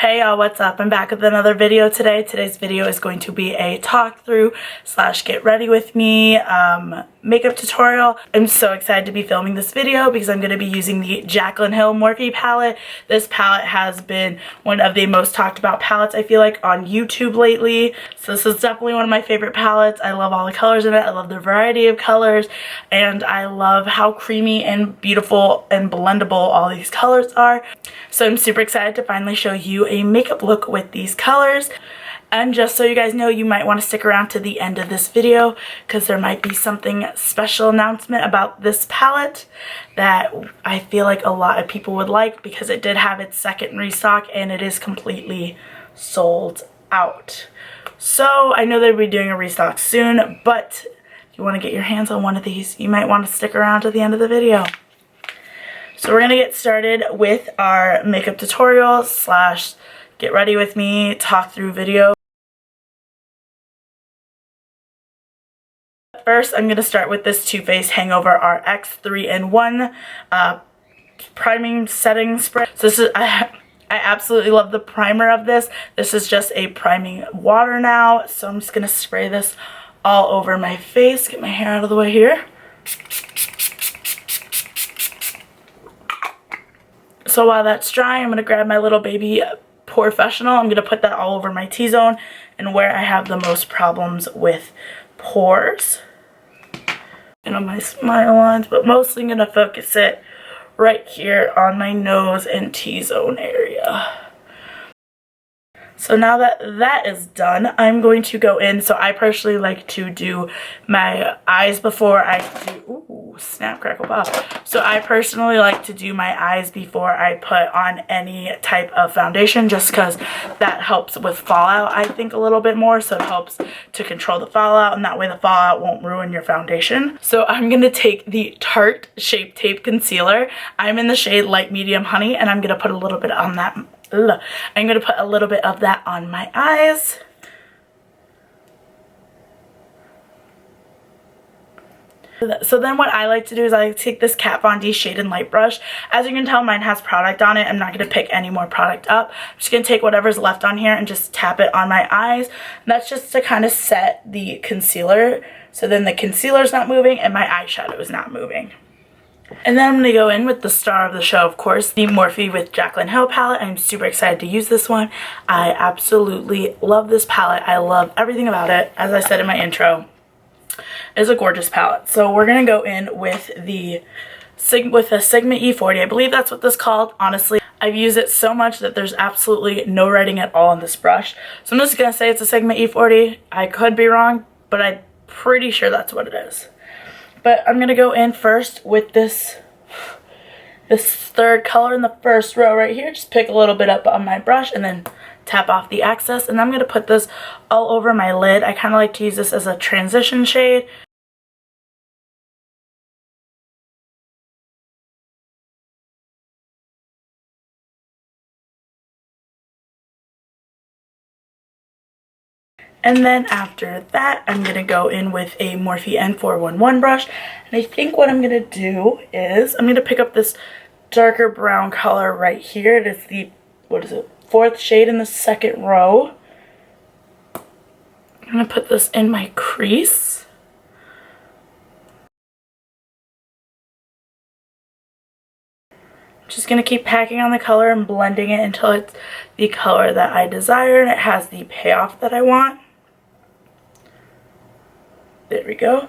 Hey y'all, what's up? I'm back with another video today. Today's video is going to be a talk through slash get ready with me makeup tutorial. I'm so excited to be filming this video because I'm going to be using the Jaclyn Morphe palette. This palette has been one of the most talked about palettes I feel like on YouTube lately. So this is definitely one of my favorite palettes. I love all the colors in it. I love the variety of colors, and I love how creamy and beautiful and blendable all these colors are. So I'm super excited to finally show you a makeup look with these colors. And just so you guys know, you might want to stick around to the end of this video because there might be something special announcement about this palette that I feel like a lot of people would like, because it did have its second restock and it is completely sold out. So I know they'll be doing a restock soon, but if you want to get your hands on one of these, you might want to stick around to the end of the video. So we're going to get started with our makeup tutorial slash get ready with me talk through video. First, I'm going to start with this Faced Hangover RX 3-in-1 priming setting spray. So this is, I absolutely love the primer of this. This is just a priming water now. So I'm just going to spray this all over my face. Get my hair out of the way here. So while that's dry, I'm going to grab my little baby Porefessional. I'm going to put that all over my T-zone and where I have the most problems with pores and on my smile lines, but mostly I'm going to focus it right here on my nose and T-zone area. So now that that is done, I'm going to go in. So I personally like to do my eyes before I do, ooh, snap, crackle, pop. So I personally like to do my eyes before I put on any type of foundation, just because that helps with fallout, I think, a little bit more. So it helps to control the fallout, and that way the fallout won't ruin your foundation. So I'm going to take the Tarte Shape Tape Concealer. I'm in the shade Light Medium Honey, and I'm going to put a little bit on that. I'm going to put a little bit of that on my eyes. So then what I like to do is I take this Kat Von D Shade and Light brush. As you can tell, mine has product on it. I'm not going to pick any more product up. I'm just going to take whatever's left on here and just tap it on my eyes. And that's just to kind of set the concealer. So then the concealer's not moving and my eyeshadow is not moving. And then I'm going to go in with the star of the show, of course, the Morphe with Jaclyn palette. I'm super excited to use this one. I absolutely love this palette. I love everything about it. As I said in my intro, it's a gorgeous palette. So we're going to go in with the Sigma E40. I believe that's what this is called. Honestly, I've used it so much that there's absolutely no writing at all on this brush. So I'm just going to say it's a Sigma E40. I could be wrong, but I'm pretty sure that's what it is. But I'm going to go in first with this third color in the first row right here. Just pick a little bit up on my brush and then tap off the excess. And I'm going to put this all over my lid. I kind of like to use this as a transition shade. And then after that, I'm going to go in with a Morphe N411 brush. And I think what I'm going to do is I'm going to pick up this darker brown color right here. It is the, what is it, fourth shade in the second row. I'm going to put this in my crease. I'm just going to keep packing on the color and blending it until it's the color that I desire and it has the payoff that I want. There we go.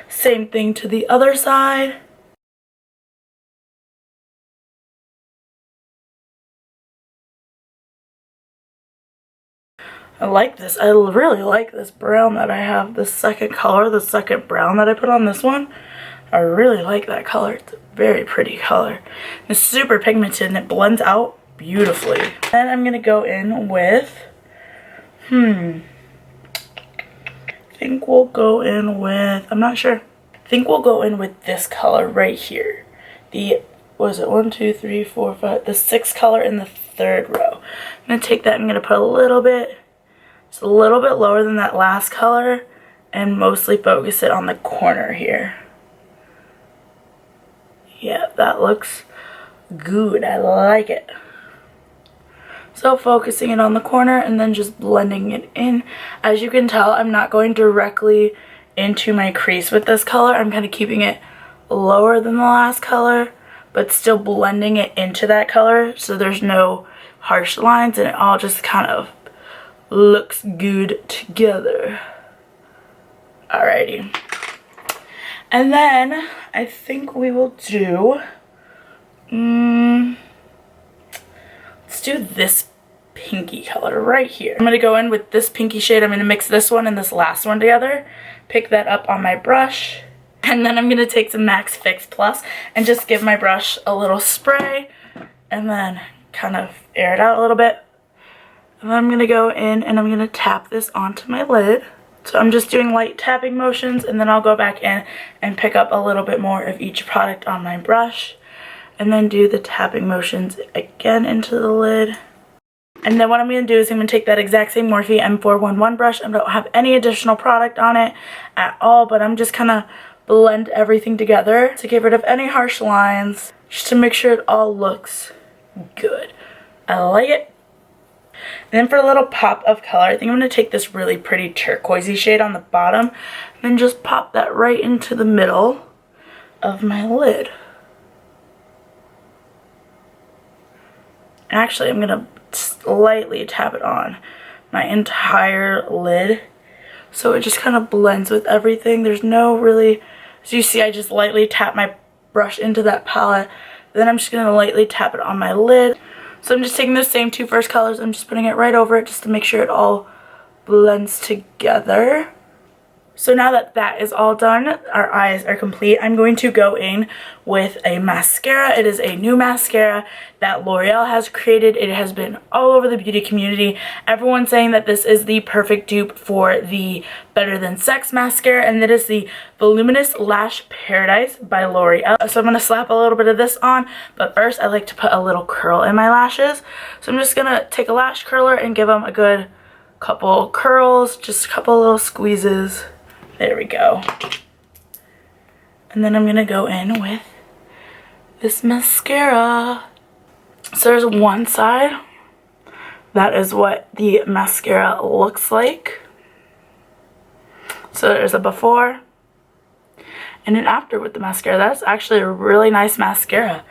Same thing to the other side. I like this. I really like this brown that I have. The second color, the second brown that I put on this one. I really like that color. It's a very pretty color. It's super pigmented and it blends out beautifully. Then I'm going to go in with, I think we'll go in with, I'm not sure. I think we'll go in with this color right here. The, what is it, 1, 2, 3, 4, 5, the sixth color in the third row. I'm going to take that, I'm going to put a little bit, just a little bit lower than that last color, and mostly focus it on the corner here. Yeah, that looks good. I like it. So So focusing it on the corner and then just blending it in. As you can tell, I'm not going directly into my crease with this color. I'm kind of keeping it lower than the last color, but still blending it into that color so there's no harsh lines and it all just kind of looks good together. Alrighty. And then I think we will do, let's do this pinky color right here. I'm going to go in with this pinky shade. I'm going to mix this one and this last one together. Pick that up on my brush. And then I'm going to take some MAC Fix Plus and just give my brush a little spray. And then kind of air it out a little bit. And then I'm going to go in and I'm going to tap this onto my lid. So I'm just doing light tapping motions, and then I'll go back in and pick up a little bit more of each product on my brush. And then do the tapping motions again into the lid. And then what I'm going to do is I'm going to take that exact same Morphe M411 brush. I don't have any additional product on it at all, but I'm just kind of blend everything together to get rid of any harsh lines, just to make sure it all looks good. I like it. And then for a little pop of color, I think I'm going to take this really pretty turquoisey shade on the bottom and then just pop that right into the middle of my lid. And actually, I'm going to slightly tap it on my entire lid so it just kind of blends with everything. There's no really, as you see, I just lightly tap my brush into that palette. Then I'm just going to lightly tap it on my lid. So I'm just taking those same two first colors, I'm just putting it right over it just to make sure it all blends together. So now that that is all done, our eyes are complete, I'm going to go in with a mascara. It is a new mascara that L'Oreal has created. It has been all over the beauty community. Everyone's saying that this is the perfect dupe for the Better Than Sex mascara, and that is the Voluminous Lash Paradise by L'Oreal. So I'm going to slap a little bit of this on, but first I like to put a little curl in my lashes. So I'm just going to take a lash curler and give them a good couple curls, just a couple little squeezes. There we go. And then I'm going to go in with this mascara. So there's one side. That is what the mascara looks like. So there's a before and an after with the mascara. That's actually a really nice mascara.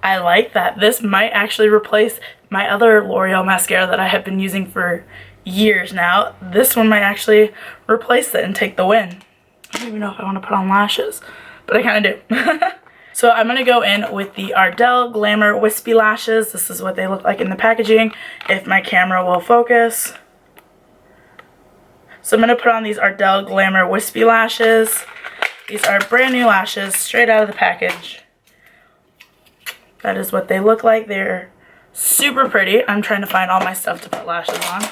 I like that. This might actually replace my other L'Oreal mascara that I have been using for years now. This one might actually replace it and take the win. I don't even know if I want to put on lashes, but I kind of do. So I'm going to go in with the Ardell Glamour Wispy Lashes. This is what they look like in the packaging, if my camera will focus. So I'm going to put on these Ardell Glamour Wispy Lashes. These are brand new lashes, straight out of the package. That is what they look like. They're super pretty. I'm trying to find all my stuff to put lashes on.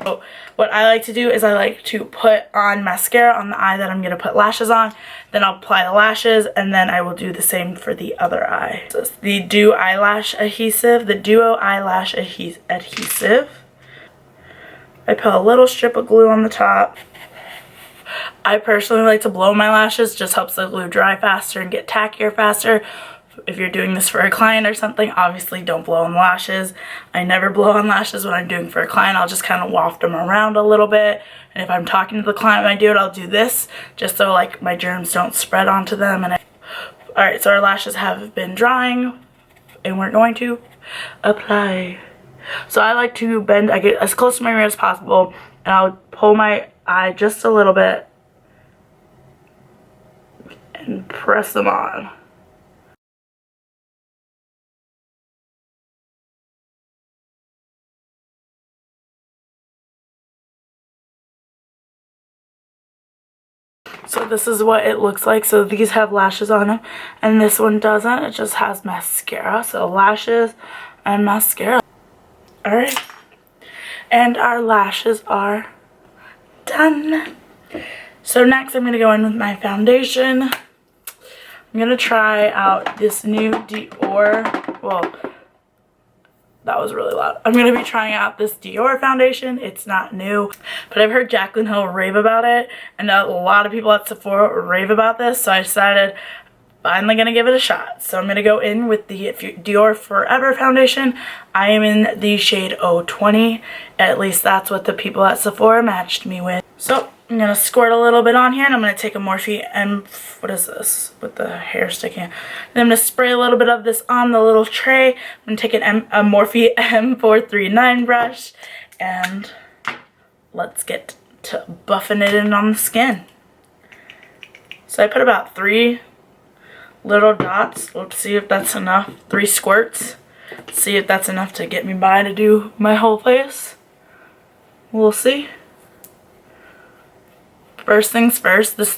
So what I like to do is I like to put on mascara on the eye that I'm going to put lashes on. Then I'll apply the lashes, and then I will do the same for the other eye. So it's the Duo Eyelash Adhesive. The Duo Eyelash Adhesive. I put a little strip of glue on the top. I personally like to blow my lashes. Just helps the glue dry faster and get tackier faster. If you're doing this for a client or something, obviously don't blow on lashes. I never blow on lashes when I'm doing for a client. I'll just kind of waft them around a little bit. And if I'm talking to the client when I do it, I'll do this just so like my germs don't spread onto them. And alright, so our lashes have been drying and we're going to apply. So I like to bend, I get as close to my mirror as possible, and I'll pull my eye just a little bit and press them on. So this is what it looks like. So these have lashes on them and this one doesn't. It just has mascara. So lashes and mascara. Alright. And our lashes are done. So next I'm going to go in with my foundation. I'm going to try out this new Dior. Well, that was really loud. I'm going to be trying out this Dior foundation. It's not new, but I've heard Jaclyn rave about it, and a lot of people at Sephora rave about this, so I decided finally gonna give it a shot. So I'm gonna go in with the Dior Forever foundation. I am in the shade 020. At least that's what the people at Sephora matched me with. So I'm gonna squirt a little bit on here, and I'm gonna take a Morphe what is this with the hair sticking? And I'm gonna spray a little bit of this on the little tray. I'm gonna take a Morphe M439 brush, and let's get to buffing it in on the skin. So I put about 3 little dots. Let's see if that's enough. 3 squirts. Let's see if that's enough to get me by to do my whole face. We'll see. First things first, this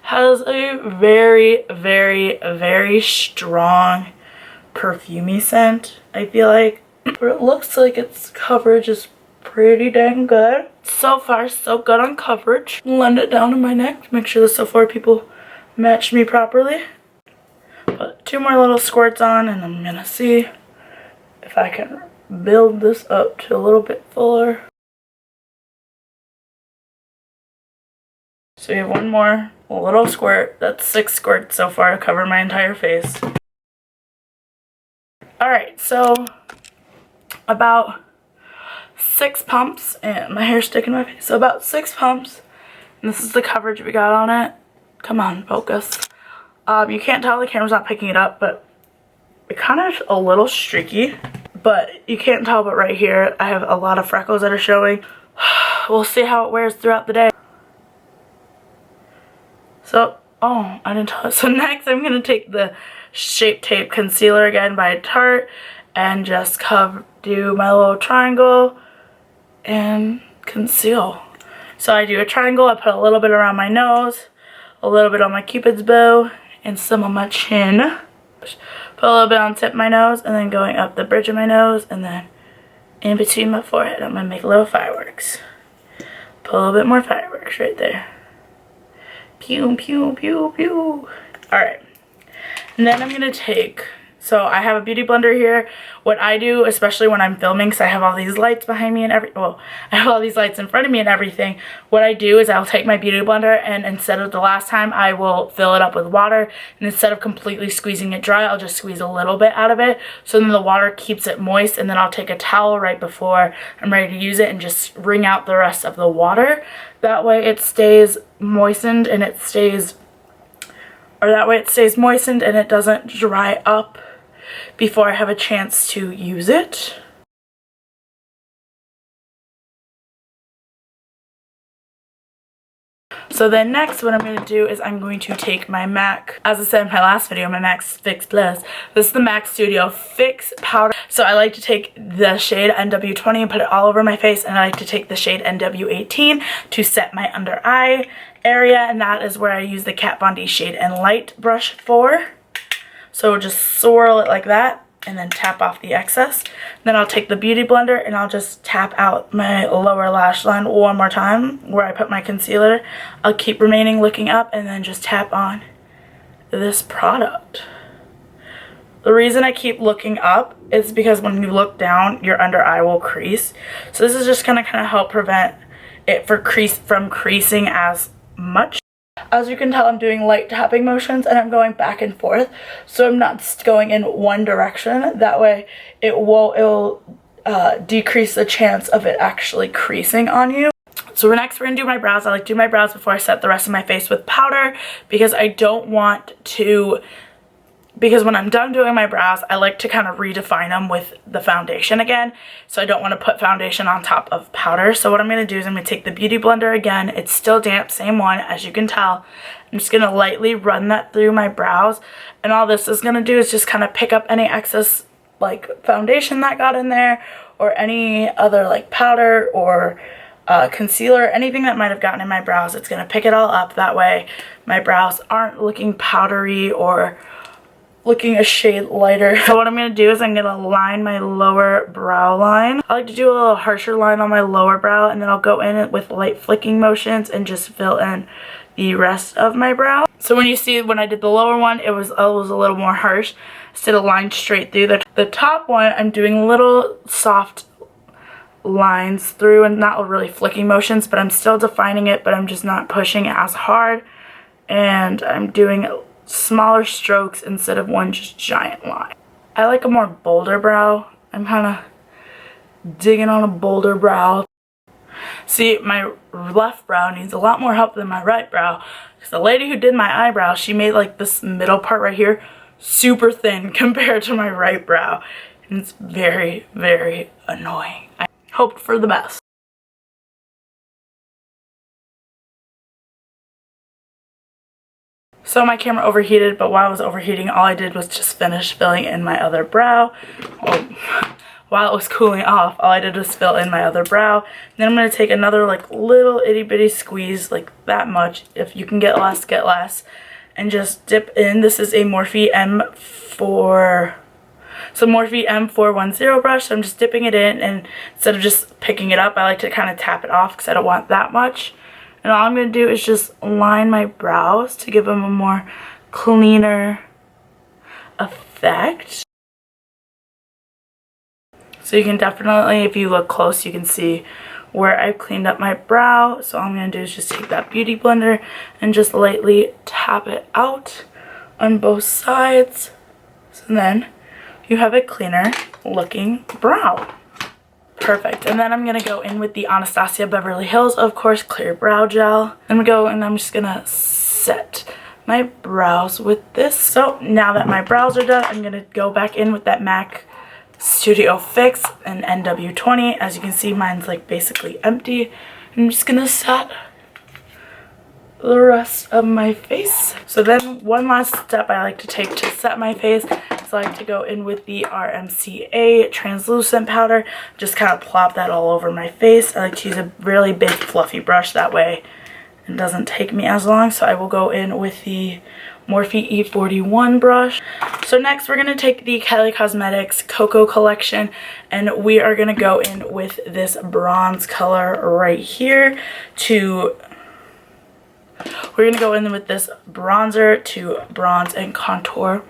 has a very, very, very strong perfumey scent, I feel like. But it looks like its coverage is pretty dang good. So far, so good on coverage. Blend it down to my neck to make sure the Sephora people match me properly. Put 2 more little squirts on, and I'm gonna see if I can build this up to a little bit fuller. So we have 1 more little squirt. That's 6 squirts so far to cover my entire face. Alright, so about 6 pumps, and my hair's sticking in my face. So about 6 pumps, and this is the coverage we got on it. Come on, focus. You can't tell, the camera's not picking it up, but it kind of a little streaky. But you can't tell, but right here I have a lot of freckles that are showing. We'll see how it wears throughout the day. So, oh, I didn't tell it. So next I'm going to take the Shape Tape Concealer again by Tarte and just do my little triangle and conceal. So I do a triangle, I put a little bit around my nose, a little bit on my cupid's bow, and some on my chin. Put a little bit on the tip of my nose, and then going up the bridge of my nose, and then in between my forehead. I'm going to make little fireworks. Put a little bit more fireworks right there. Pew, pew, pew, pew. Alright. And then I'm going to take, so I have a beauty blender here. What I do, especially when I'm filming, because I have all these lights behind me and I have all these lights in front of me and everything. What I do is I'll take my beauty blender, and instead of the last time, I will fill it up with water. And instead of completely squeezing it dry, I'll just squeeze a little bit out of it. So then the water keeps it moist, and then I'll take a towel right before I'm ready to use it and just wring out the rest of the water. That way it stays moistened and it doesn't dry up before I have a chance to use it. So then next what I'm going to do is I'm going to take my MAC, as I said in my last video, my MAC Fix Plus. This is the MAC Studio Fix Powder. So I like to take the shade NW20 and put it all over my face, and I like to take the shade NW18 to set my under eye area, and that is where I use the Kat Von D Shade and Light brush for. So just swirl it like that, and then tap off the excess. Then I'll take the beauty blender and I'll just tap out my lower lash line 1 more time where I put my concealer. I'll keep remaining looking up and then just tap on this product. The reason I keep looking up is because when you look down, your under eye will crease. So this is just gonna kind of help prevent it from creasing as much. As you can tell, I'm doing light tapping motions and I'm going back and forth, so I'm not just going in one direction. That way it will decrease the chance of it actually creasing on you. So next we're going to do my brows. I like to do my brows before I set the rest of my face with powder, because I don't want to, because when I'm done doing my brows, I like to kind of redefine them with the foundation again. So I don't want to put foundation on top of powder. So what I'm going to do is I'm going to take the Beauty Blender again. It's still damp, same one, as you can tell. I'm just going to lightly run that through my brows. And all this is going to do is just kind of pick up any excess like foundation that got in there, or any other like powder or concealer, anything that might have gotten in my brows. It's going to pick it all up. That way my brows aren't looking powdery or looking a shade lighter. So what I'm going to do is I'm going to line my lower brow line. I like to do a little harsher line on my lower brow, and then I'll go in with light flicking motions and just fill in the rest of my brow. So when you see when I did the lower one, it was a little more harsh instead of line straight through. The top one, I'm doing little soft lines through, and not really flicking motions, but I'm still defining it, but I'm just not pushing as hard, and I'm doing smaller strokes instead of one just giant line. I like a more bolder brow. I'm kind of digging on a bolder brow. See, my left brow needs a lot more help than my right brow, because the lady who did my eyebrow, she made like this middle part right here super thin compared to my right brow, and it's very, very annoying. I hoped for the best. So my camera overheated, but while it was overheating, all I did was just finish filling in my other brow. While it was cooling off, all I did was fill in my other brow. Then I'm going to take another like little itty bitty squeeze, like that much. If you can get less, get less. And just dip in. This is a Morphe M410 brush. So I'm just dipping it in, and instead of just picking it up, I like to kind of tap it off because I don't want that much. And all I'm going to do is just line my brows to give them a more cleaner effect. So you can definitely, if you look close, you can see where I've cleaned up my brow. So all I'm going to do is just take that beauty blender and just lightly tap it out on both sides. So then you have a cleaner looking brow. Perfect. And then I'm going to go in with the Anastasia Beverly Hills, of course, clear brow gel. I'm going to go and I'm just going to set my brows with this. So now that my brows are done, I'm going to go back in with that MAC Studio Fix and NW20. As you can see, mine's like basically empty. I'm just going to set the rest of my face. So then one last step I like to take to set my face is I like to go in with the RMCA translucent powder. Just kind of plop that all over my face. I like to use a really big fluffy brush, that way it doesn't take me as long. So I will go in with the Morphe E41 brush. So next we're going to take the Kylie Cosmetics KOKO collection, and we are going to go in with this bronze color right here we're going to go in with this bronzer to bronze and contour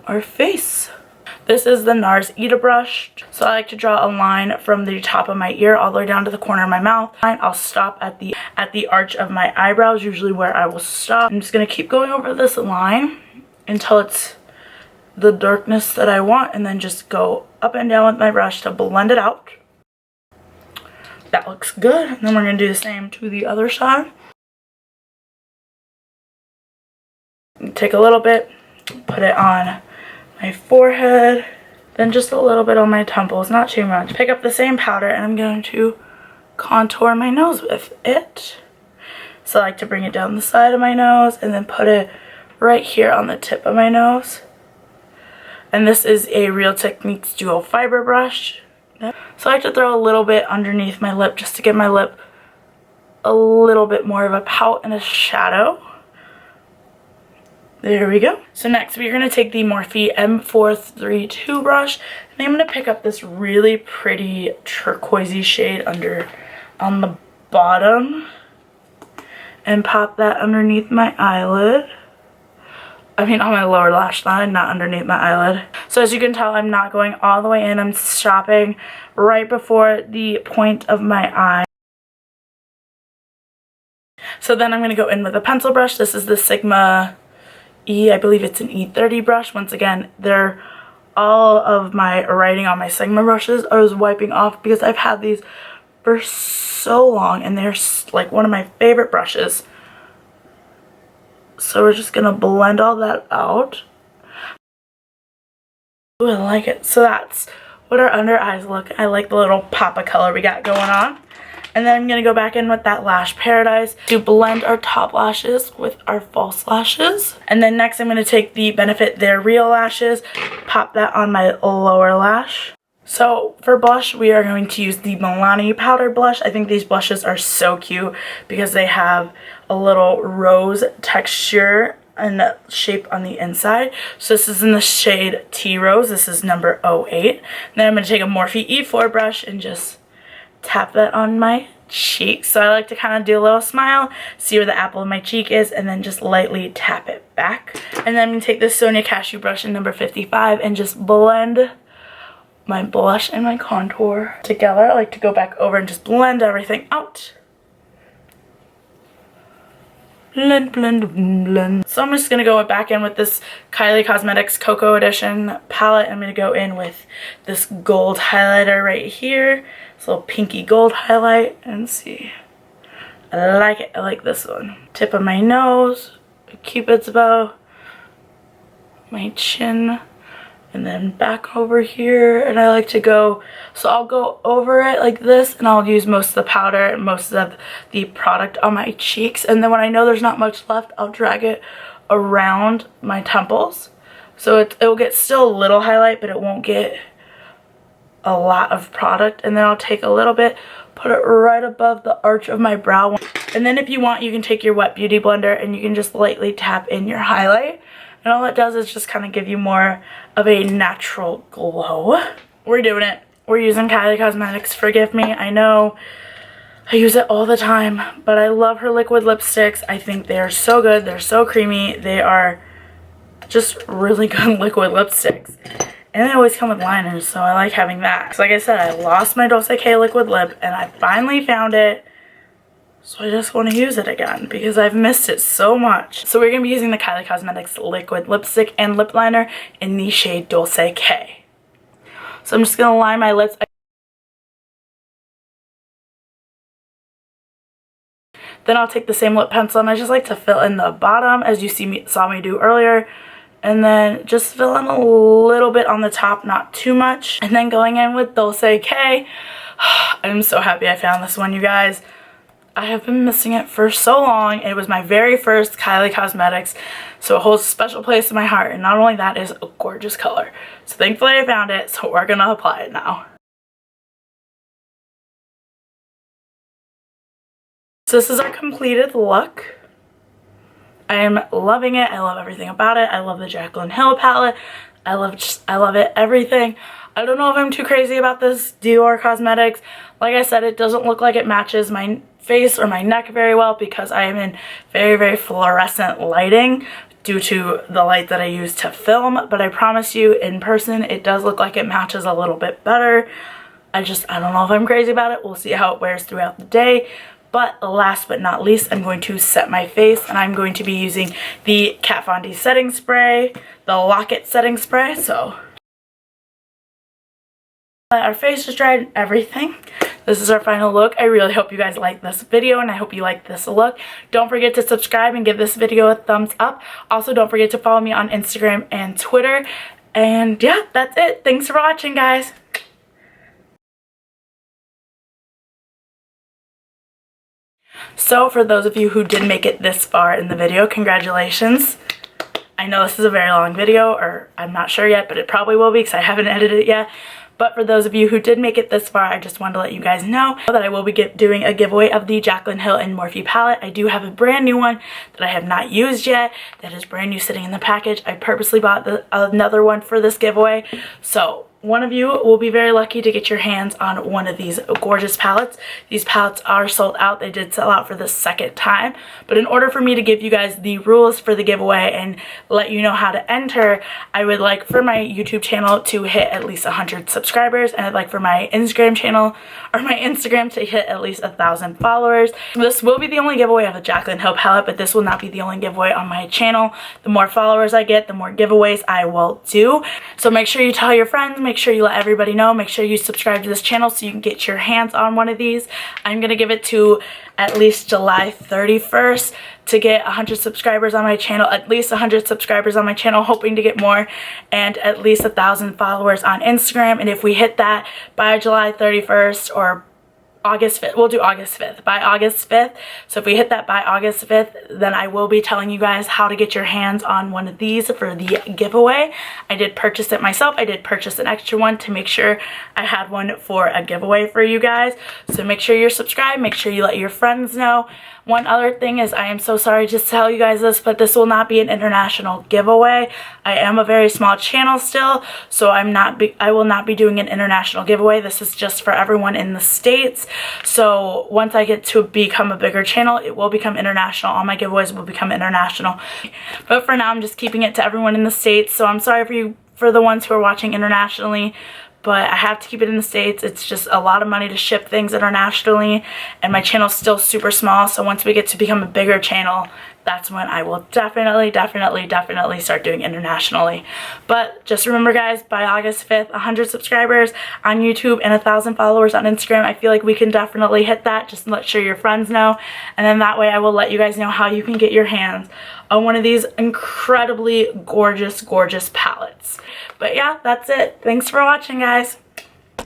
our face. This is the NARS Ita brush. So I like to draw a line from the top of my ear all the way down to the corner of my mouth. I'll stop at the arch of my eyebrows, usually where I will stop. I'm just going to keep going over this line until it's the darkness that I want, and then just go up and down with my brush to blend it out. That looks good. And then we're going to do the same to the other side. Take a little bit, put it on my forehead, then just a little bit on my temples, not too much. Pick up the same powder, and I'm going to contour my nose with it. So I like to bring it down the side of my nose and then put it right here on the tip of my nose. And this is a Real Techniques Dual Fiber brush. So I like to throw a little bit underneath my lip just to give my lip a little bit more of a pout and a shadow. There we go. So next we're going to take the Morphe M432 brush, and I'm going to pick up this really pretty turquoisey shade on the bottom and pop that underneath my eyelid. I mean on my lower lash line, not underneath my eyelid. So as you can tell, I'm not going all the way in. I'm stopping right before the point of my eye. So then I'm going to go in with a pencil brush. This is the Sigma I believe it's an E30 brush. Once again, all of my writing on my Sigma brushes I was wiping off because I've had these for so long, and they're like one of my favorite brushes. So we're just gonna blend all that out. Ooh, I like it. So that's what our under eyes look. I like the little pop of color we got going on. And then I'm going to go back in with that Lash Paradise to blend our top lashes with our false lashes. And then next I'm going to take the Benefit They're Real lashes, pop that on my lower lash. So for blush, we are going to use the Milani powder blush. I think these blushes are so cute because they have a little rose texture and shape on the inside. So this is in the shade Tea Rose. This is number 08. Then I'm going to take a Morphe E4 brush and just tap that on my cheek. So I like to kind of do a little smile, see where the apple of my cheek is, and then just lightly tap it back. And then I'm going to take this Sonia Cashew brush in number 55 and just blend my blush and my contour together. I like to go back over and just blend everything out. Blend, blend, blend. So I'm just going to go back in with this Kylie Cosmetics Cocoa Edition palette. I'm going to go in with this gold highlighter right here. This little pinky gold highlight. And see. I like it. I like this one. Tip of my nose. Cupid's bow. My chin. And then back over here, and I like to go, so I'll go over it like this, and I'll use most of the powder and most of the product on my cheeks, and then when I know there's not much left, I'll drag it around my temples. So it'll get still a little highlight, but it won't get a lot of product. And then I'll take a little bit, put it right above the arch of my brow. And then if you want, you can take your wet beauty blender and you can just lightly tap in your highlight. And all it does is just kind of give you more of a natural glow. We're doing it. We're using Kylie Cosmetics. Forgive me. I know I use it all the time, but I love her liquid lipsticks. I think they are so good. They're so creamy. They are just really good liquid lipsticks. And they always come with liners, so I like having that. So like I said, I lost my Dolce liquid lip, and I finally found it. So I just want to use it again because I've missed it so much. So we're going to be using the Kylie Cosmetics liquid lipstick and lip liner in the shade Dolce K. So I'm just going to line my lips. Then I'll take the same lip pencil and I just like to fill in the bottom as you saw me do earlier. And then just fill in a little bit on the top, not too much. And then going in with Dolce K. I'm so happy I found this one, you guys. I have been missing it for so long. It was my very first Kylie Cosmetics, so it holds a special place in my heart. And not only that, it is a gorgeous color. So thankfully I found it, so we're gonna apply it now. So this is our completed look. I am loving it. I love everything about it. I love the Jaclyn Hill palette. I love it, everything. I don't know if I'm too crazy about this Dior Cosmetics. Like I said, it doesn't look like it matches my face or my neck very well because I am in very, very fluorescent lighting due to the light that I use to film. But I promise you, in person, it does look like it matches a little bit better. I don't know if I'm crazy about it. We'll see how it wears throughout the day. But last but not least, I'm going to set my face, and I'm going to be using the Kat Von D setting spray, the Lock-It setting spray. So our face is dried and everything. This is our final look. I really hope you guys like this video, and I hope you like this look. Don't forget to subscribe and give this video a thumbs up. Also, don't forget to follow me on Instagram and Twitter. And yeah, that's it. Thanks for watching, guys. So for those of you who did make it this far in the video, congratulations. I know this is a very long video, or I'm not sure yet, but it probably will be because I haven't edited it yet. But for those of you who did make it this far, I just wanted to let you guys know that I will be doing a giveaway of the Jaclyn Hill and Morphe palette. I do have a brand new one that I have not used yet. That is brand new sitting in the package. I purposely bought another one for this giveaway. So one of you will be very lucky to get your hands on one of these gorgeous palettes. These palettes are sold out. They did sell out for the second time. But in order for me to give you guys the rules for the giveaway and let you know how to enter, I would like for my YouTube channel to hit at least 100 subscribers, and I'd like for my Instagram channel, or my Instagram, to hit at least 1,000 followers. This will be the only giveaway of a Jaclyn Hill palette, but this will not be the only giveaway on my channel. The more followers I get, the more giveaways I will do. So make sure you tell your friends, make sure you let everybody know, make sure you subscribe to this channel so you can get your hands on one of these. I'm gonna give it to at least July 31st to get 100 subscribers on my channel, at least 100 subscribers on my channel, hoping to get more, and at least 1,000 followers on Instagram. And if we hit that by July 31st or August 5th, we'll do August 5th, by August 5th. So if we hit that by August 5th, then I will be telling you guys how to get your hands on one of these for the giveaway. I did purchase it myself. I did purchase an extra one to make sure I had one for a giveaway for you guys. So make sure you're subscribed, make sure you let your friends know. One other thing is, I am so sorry to tell you guys this, but this will not be an international giveaway. I am a very small channel still, so I will not be doing an international giveaway. This is just for everyone in the States. So once I get to become a bigger channel, it will become international. All my giveaways will become international. But for now, I'm just keeping it to everyone in the States. So I'm sorry for the ones who are watching internationally. but I have to keep it in the States. It's just a lot of money to ship things internationally, and my channel's still super small, so once we get to become a bigger channel, that's when I will definitely start doing internationally. But just remember, guys, by August 5th, 100 subscribers on YouTube and 1,000 followers on Instagram. I feel like we can definitely hit that. Just let sure your friends know, and then that way I will let you guys know how you can get your hands on one of these incredibly gorgeous palettes. But yeah, that's it. Thanks for watching, guys.